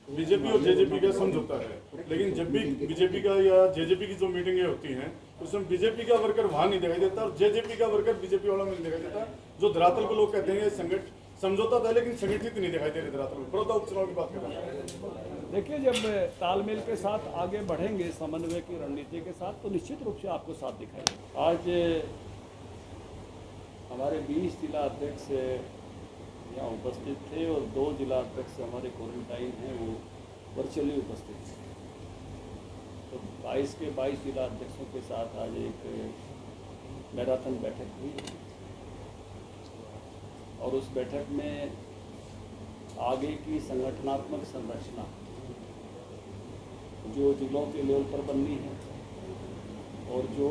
BJP और JJP का समझौता है, लेकिन जब भी बीजेपी का या जेजेपी की जो मीटिंगें होती हैं उसमें बीजेपी का वर्कर वहां नहीं दिखाई देता और जेजेपी का वर्कर बीजेपी वालों में नहीं दिखाई देता। जो धरातल को लोग कहते हैं संगठन समझौता था लेकिन संगठित नहीं दिखाई दे रहे धरातल में। बड़ौदा उपचुनाव की बात कर रहे हैं। देखिए, जब तालमेल के साथ आगे बढ़ेंगे समन्वय की रणनीति के साथ तो निश्चित रूप से आपको साथ दिखाएगा। आज हमारे 20 जिला अध्यक्ष यहाँ उपस्थित थे और 2 जिला अध्यक्ष हमारे क्वारंटाइन हैं, वो वर्चुअली उपस्थित थे। तो 22 के 22 जिला अध्यक्षों के साथ आज एक मैराथन बैठक हुई और उस बैठक में आगे की संगठनात्मक संरचना जो जिलों के लेवल पर बननी है और जो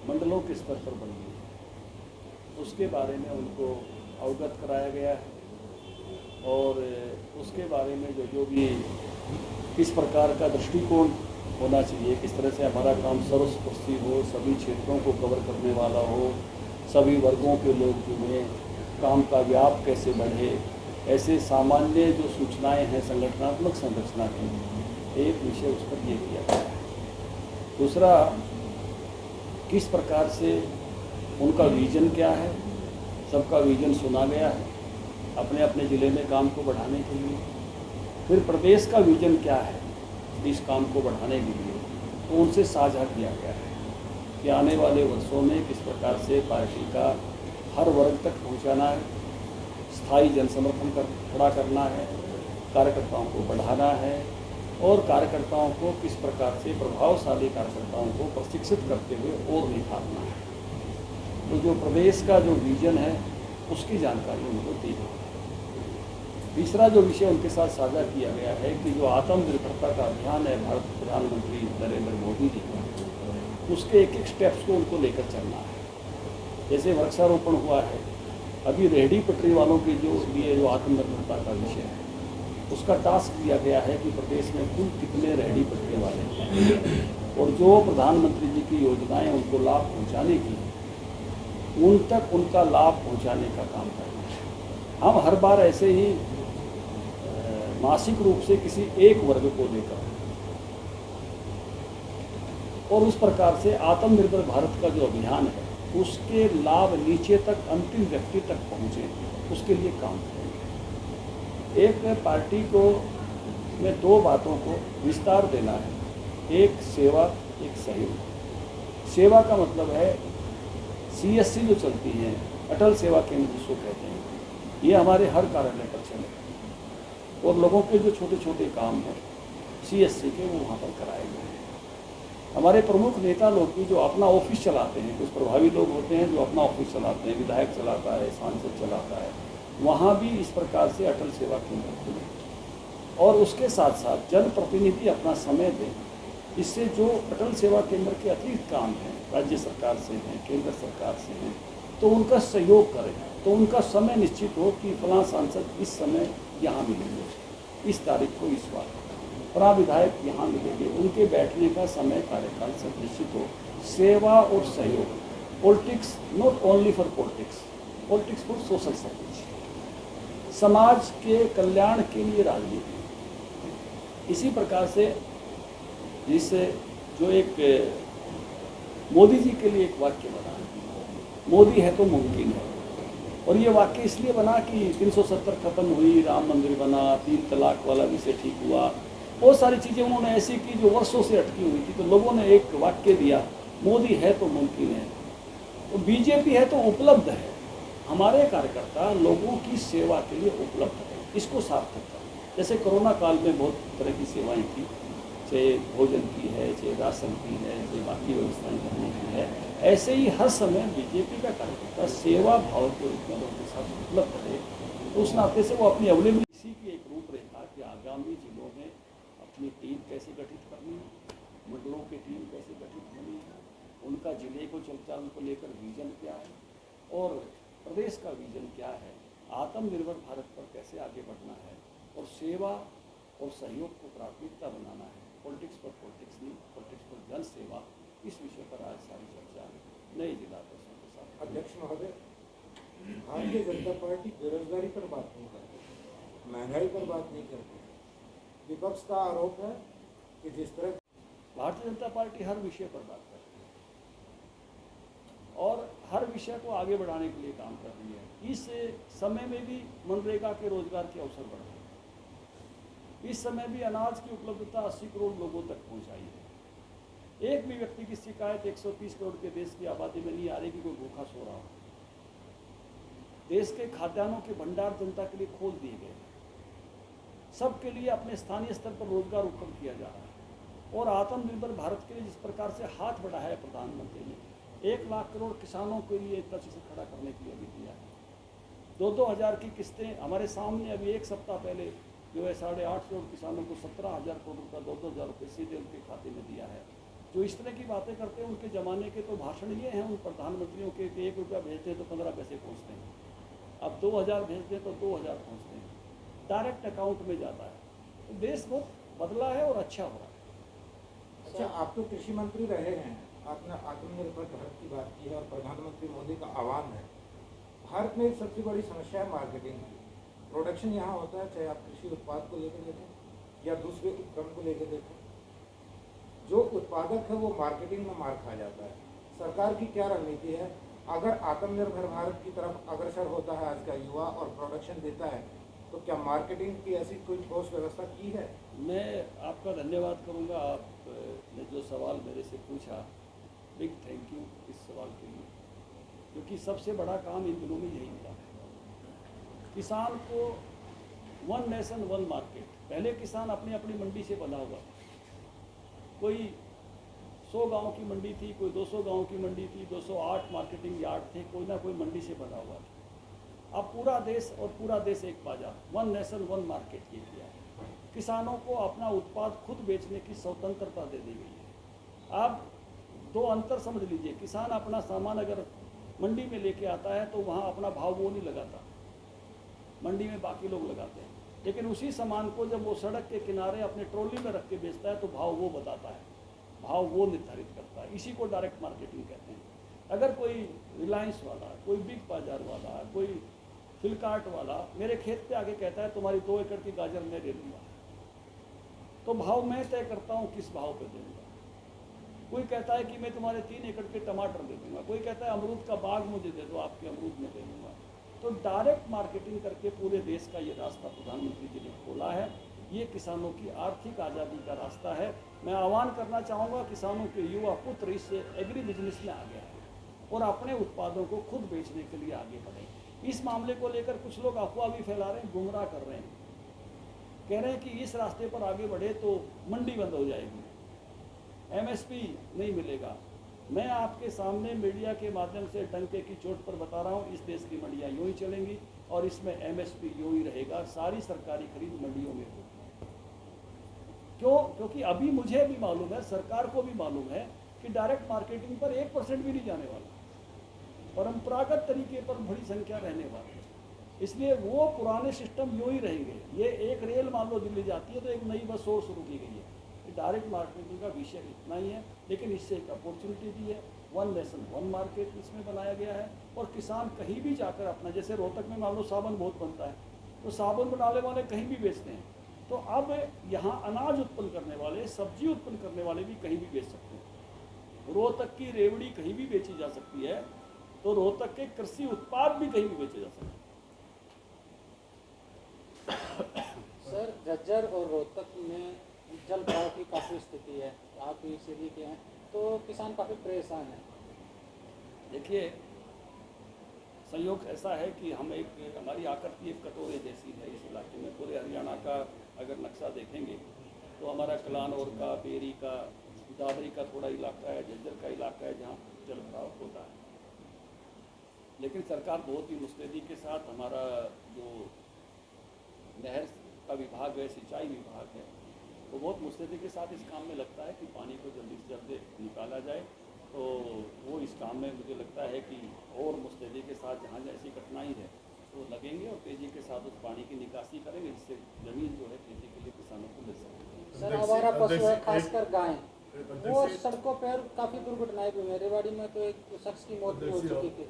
मंडलों के स्तर पर बननी है उसके बारे में उनको अवगत कराया गया है और उसके बारे में जो भी किस प्रकार का दृष्टिकोण होना चाहिए, किस तरह से हमारा काम सर्वस्पर्शी हो, सभी क्षेत्रों को कवर करने वाला हो, सभी वर्गों के लोग जुड़ें, काम का व्याप कैसे बढ़े, ऐसे सामान्य जो सूचनाएं हैं संगठनात्मक संरचना की, एक विषय उस पर ये किया गया है। दूसरा, किस प्रकार से उनका विजन क्या है, सबका विजन सुना गया है अपने अपने ज़िले में काम को बढ़ाने के लिए। फिर प्रदेश का विजन क्या है इस काम को बढ़ाने के लिए, तो उनसे साझा किया गया है कि आने वाले वर्षों में किस प्रकार से पार्टी का हर वर्ग तक पहुंचाना है, स्थायी जनसमर्थन खड़ा करना है, कार्यकर्ताओं को बढ़ाना है और कार्यकर्ताओं को किस प्रकार से प्रभावशाली कार्यकर्ताओं को प्रशिक्षित करते हुए और निखारना है। तो जो प्रदेश का जो विजन है उसकी जानकारी उनको दी गई। तीसरा जो विषय उनके साथ साझा किया गया है कि जो आत्मनिर्भरता का अभियान है भारत प्रधानमंत्री नरेंद्र मोदी जी का, उसके एक एक स्टेप्स को उनको लेकर चलना है। जैसे वृक्षारोपण हुआ है, अभी रेहड़ी पटरी वालों के जो लिए जो आत्मनिर्भरता का विषय है उसका टास्क दिया गया है कि प्रदेश में कुल कितने रेहड़ी पटरी वाले हैं और जो प्रधानमंत्री जी की योजनाएं उनको लाभ पहुंचाने की उन तक उनका लाभ पहुंचाने का काम करना है। हम हर बार ऐसे ही मासिक रूप से किसी एक वर्ग को लेकर और उस प्रकार से आत्मनिर्भर भारत का जो अभियान है उसके लाभ नीचे तक अंतिम व्यक्ति तक पहुंचे, उसके लिए काम करेंगे। एक पार्टी को में 2 बातों को विस्तार देना है, एक सेवा, एक सहयोग। सेवा का मतलब है CSC जो चलती है, अटल सेवा केंद्र जिसको कहते हैं, ये हमारे हर कार्यालय पर चले और लोगों के जो छोटे छोटे काम हैं CSC के वो वहाँ पर कराए गए हैं। हमारे प्रमुख नेता लोग भी जो अपना ऑफिस चलाते हैं, कुछ प्रभावी लोग होते हैं जो अपना ऑफिस चलाते हैं, विधायक चलाता है, सांसद चलाता है, वहाँ भी इस प्रकार से अटल सेवा केंद्र खुले और उसके साथ साथ जनप्रतिनिधि अपना समय दें। इससे जो अटल सेवा केंद्र के अतिरिक्त काम हैं, राज्य सरकार से हैं, केंद्र सरकार से हैं, तो उनका सहयोग करें, तो उनका समय निश्चित हो कि फलां सांसद इस समय यहाँ मिलेंगे, इस तारीख को इस बार फलां विधायक यहाँ मिलेंगे, उनके बैठने का समय कार्यकाल सब निश्चित हो। सेवा और सहयोग, politics not only for politics, politics for social service, समाज के कल्याण के लिए राजनीति। इसी प्रकार से जिससे जो एक मोदी जी के लिए एक वाक्य बना, मोदी है तो मुमकिन है, और ये वाक्य इसलिए बना कि 370 खत्म हुई, राम मंदिर बना, 3 तलाक वाला विषय ठीक हुआ, बहुत सारी चीज़ें उन्होंने ऐसी की जो वर्षों से अटकी हुई थी, तो लोगों ने एक वाक्य दिया, मोदी है तो मुमकिन है। तो बीजेपी है तो उपलब्ध है, हमारे कार्यकर्ता लोगों की सेवा के लिए उपलब्ध है, इसको सार्थक करें। जैसे कोरोना काल में बहुत तरह की सेवाएं की, चाहे भोजन की है, चाहे राशन की है, चाहे बाकी व्यवस्थाएं करने की है, ऐसे ही हर समय बीजेपी का कार्यकर्ता सेवा भाव के रूप में लोगों के साथ उपलब्ध रहे। तो उस नाते से वो अपनी अवेलेबिलिटी की एक रूपरेखा कि आगामी जिलों में अपनी टीम कैसे गठित करनी है, मंडलों की टीम कैसे गठित करनी है, उनका जिले को संचालन को लेकर विजन क्या है और प्रदेश का विजन क्या है, आत्मनिर्भर भारत पर कैसे आगे बढ़ना है और सेवा और सहयोग को प्राथमिकता बनाना है। पॉलिटिक्स पर पॉलिटिक्स नहीं, पॉलिटिक्स पर जन सेवा, इस विषय पर आज सारी चर्चा नए जिला अध्यक्षों के साथ। अध्यक्ष महोदय, भारतीय जनता पार्टी बेरोजगारी पर बात नहीं करती, महंगाई पर बात नहीं करती, विपक्ष का आरोप है कि जिस तरह भारतीय जनता पार्टी हर विषय पर बात कर रही है और हर विषय को आगे बढ़ाने के लिए काम कर रही है। इस समय में भी मनरेगा के रोजगार के अवसर बढ़ रहे हैं। इस समय भी अनाज की उपलब्धता 80 करोड़ लोगों तक पहुंचाई है। एक भी व्यक्ति की शिकायत 130 करोड़ के देश की आबादी में नहीं आ रही कि कोई भूखा सो रहा हो। देश के खाद्यान्नों के भंडार जनता के लिए खोल दिए गए। सबके लिए अपने स्थानीय स्तर पर रोजगार उत्पन्न किया जा रहा है और आत्मनिर्भर भारत के लिए जिस प्रकार से हाथ बढ़ाया है प्रधानमंत्री ने, 1 लाख करोड़ किसानों के लिए इतना चीज़ खड़ा करने के लिए भी दिया है। 2-2 हज़ार की किस्तें हमारे सामने अभी एक सप्ताह पहले जो है 8.5 करोड़ किसानों को 17,000 करोड़ रुपया 2-2 हज़ार रुपये सीधे उनके खाते में दिया है। जो इस तरह की बातें करते हैं उनके ज़माने के तो भाषण ये हैं उन प्रधानमंत्रियों के कि 1 रुपया भेजते हैं तो 15 पैसे पहुँचते हैं, अब 2,000 भेजते हैं तो 2,000 पहुँचते हैं, डायरेक्ट अकाउंट में जाता है। तो देश बहुत बदला है और अच्छा हो रहा है। अच्छा, आप तो कृषि मंत्री रहे हैं, आपने आत्मनिर्भर भारत की बात की है और प्रधानमंत्री मोदी का आह्वान है। भारत में सबसे बड़ी समस्या है मार्केटिंग की। प्रोडक्शन यहाँ होता है, चाहे आप कृषि उत्पाद को लेकर देखें या दूसरे उपकरण को लेकर देखें, जो उत्पादक है वो मार्केटिंग में मार खा जाता है। सरकार की क्या रणनीति है? अगर आत्मनिर्भर भारत की तरफ अग्रसर होता है आज का युवा और प्रोडक्शन देता है, तो क्या मार्केटिंग की ऐसी कोई ठोस व्यवस्था की है? मैं आपका धन्यवाद करूंगा, आपने जो सवाल मेरे से पूछा, बिग थैंक यू इस सवाल के लिए, क्योंकि सबसे बड़ा काम इन दिनों में यही मिला है। किसान को 1 नेशन 1 मार्केट। पहले किसान अपनी अपनी मंडी से बना हुआ, कोई 100 गांव की मंडी थी, कोई 200 गांव की मंडी थी, 208 मार्केटिंग यार्ड थे, कोई ना कोई मंडी से बना हुआ था। अब पूरा देश और पूरा देश एक बाजार, 1 नेशन 1 मार्केट ये किया है। किसानों को अपना उत्पाद खुद बेचने की स्वतंत्रता दे दी गई है। अब 2 अंतर समझ लीजिए, किसान अपना सामान अगर मंडी में लेके आता है तो वहाँ अपना भाव वो नहीं लगाता, मंडी में बाकी लोग लगाते हैं, लेकिन उसी सामान को जब वो सड़क के किनारे अपने ट्रॉली में रख के बेचता है तो भाव वो बताता है, भाव वो निर्धारित करता है। इसी को डायरेक्ट मार्केटिंग कहते हैं। अगर कोई रिलायंस वाला, कोई बिग बाजार वाला, कोई फ्लिपकार्ट वाला मेरे खेत पे आके कहता है तुम्हारी 2 एकड़ की गाजर मैं दे दूँगा, तो भाव मैं तय करता हूँ किस भाव पे दूँगा। कोई कहता है कि मैं तुम्हारे 3 एकड़ के टमाटर दे दूँगा, कोई कहता है अमरूद का बाग मुझे दे दो, आपके अमरूद में दे दूँगा। तो डायरेक्ट मार्केटिंग करके पूरे देश का ये रास्ता प्रधानमंत्री जी ने खोला है। ये किसानों की आर्थिक आज़ादी का रास्ता है। मैं आह्वान करना चाहूँगा किसानों के युवा पुत्र इस एग्री बिजनेस में आगे आए और अपने उत्पादों को खुद बेचने के लिए आगे बढ़ें। इस मामले को लेकर कुछ लोग अफवाह भी फैला रहे हैं, गुमराह कर रहे हैं, कह रहे हैं कि इस रास्ते पर आगे बढ़े तो मंडी बंद हो जाएगी, एमएसपी नहीं मिलेगा। मैं आपके सामने मीडिया के माध्यम से डंके की चोट पर बता रहा हूँ, इस देश की मंडियाँ यूँ ही चलेंगी और इसमें एमएसपी यूँ ही रहेगा। सारी सरकारी खरीद मंडियों में होगी। क्यों? क्योंकि अभी मुझे भी मालूम है, सरकार को भी मालूम है कि डायरेक्ट मार्केटिंग पर 1% भी नहीं जाने वाला, परंपरागत तरीके पर बड़ी संख्या रहने वाली है। इसलिए वो पुराने सिस्टम यूँ ही रहेंगे। ये एक रेल मान लो दिल्ली जाती है तो एक नई बस और शुरू की गई है। डायरेक्ट मार्केटिंग का विषय इतना ही है, लेकिन इससे एक अपॉर्चुनिटी भी है। 1 नेशन 1 मार्केट इसमें बनाया गया है और किसान कहीं भी जाकर अपना, जैसे रोहतक में मान लो साबुन बहुत बनता है तो साबुन बनाने वाले कहीं भी बेचते हैं, तो अब यहाँ अनाज उत्पन्न करने वाले, सब्जी उत्पन्न करने वाले भी कहीं भी बेच सकते हैं। रोहतक की रेवड़ी कहीं भी बेची जा सकती है, तो रोहतक के कृषि उत्पाद भी कहीं भी बेचे जा सकते हैं। सर, झज्जर और रोहतक में जल भराव की काफ़ी स्थिति है, आप इस एरिए के हैं, तो किसान काफ़ी परेशान हैं। देखिए, संयोग ऐसा है कि हम हमारी आकृति एक कटोरे जैसी है इस इलाके में। पूरे हरियाणा का अगर नक्शा देखेंगे तो हमारा कलानौर का, बेरी का, दादरी का थोड़ा इलाका है, झज्जर का इलाका है जहाँ जल भराव होता है। लेकिन सरकार बहुत ही मुस्तैदी के साथ, हमारा जो नहर का विभाग है, सिंचाई विभाग है, तो बहुत मुस्तैदी के साथ इस काम में लगता है कि पानी को जल्दी से जल्दी निकाला जाए। तो वो इस काम में मुझे लगता है कि और मुस्तैदी के साथ जहाँ ऐसी कठिनाई है तो लगेंगे और तेज़ी के साथ उस पानी की निकासी करेंगे, जिससे ज़मीन जो है खेती के लिए किसानों को मिल सके। सर, आवारा पशु है, खासकर गाय, वो सड़कों पर काफ़ी दुर्घटनाएं भी हुई। रेवाड़ी में तो एक शख्स की मौत हो चुकी थी।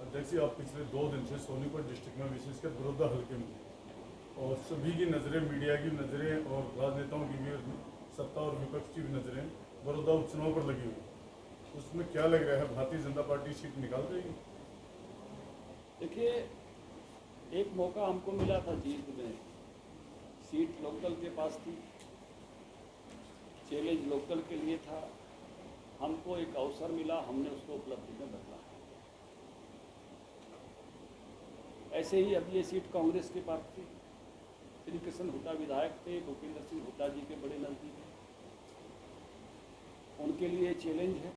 अध्यक्ष, आप पिछले 2 दिन से सोनीपत डिस्ट्रिक्ट में विशेषकर बड़ौदा हल्के में और सभी की नज़रें, मीडिया की नज़रें और राजनेताओं की भी, सत्ता और विपक्ष की भी नज़रें बड़ौदा उपचुनाव पर लगी हुई। उसमें क्या लग रहा है, भारतीय जनता पार्टी सीट निकाल देगी? देखिए, एक मौका हमको मिला था जीत में, सीट लोकदल के पास थी, चैलेंज लोकदल के लिए था, हमको एक अवसर मिला, हमने उसको उपलब्धि में बदला। ऐसे ही अब ये सीट कांग्रेस के पास थी, श्री कृष्ण हुड्डा विधायक थे, भूपेंद्र सिंह हुड्डा जी के बड़े नज़दीक, उनके लिए चैलेंज है।